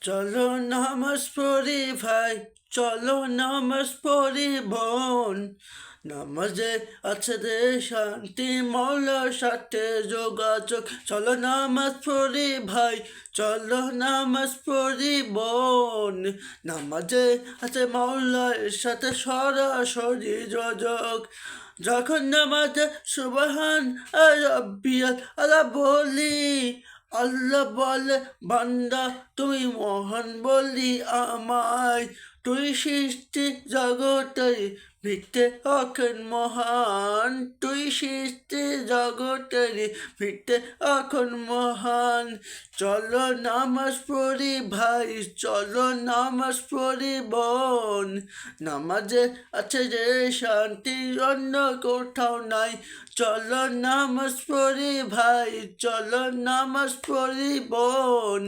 চলো নামাজ পড়ি ভাই, চলো নামাজ পড়ি বোন। নামাজে আছে রে শান্তি, মৌলার সাথে যোগাযোগ। চলো নামাজ পড়ি ভাই, চলো নামাজ পড়ি বোন। নামাজে আছে মৌলার সাথে সরাসরি যোগাযোগ। যখন নামাজে সুবহান রাব্বিয়াল আলা বলি, আল্লাহ বলে বান্দা তুই মহান বলি আমায়। তুই সৃষ্টি জগতের ভিত্তে এখন মহান, তুই সৃষ্টি জগতের ভিত্তে এখন মহান। চলো নামাজ পড়ি ভাই, চলো নামাজ পড়ি বোন। নামাজে আছে যে শান্তি অন্য কোথাও নাই। চলো নামাজ পড়ি ভাই, চলো নামাজ পড়ি বোন।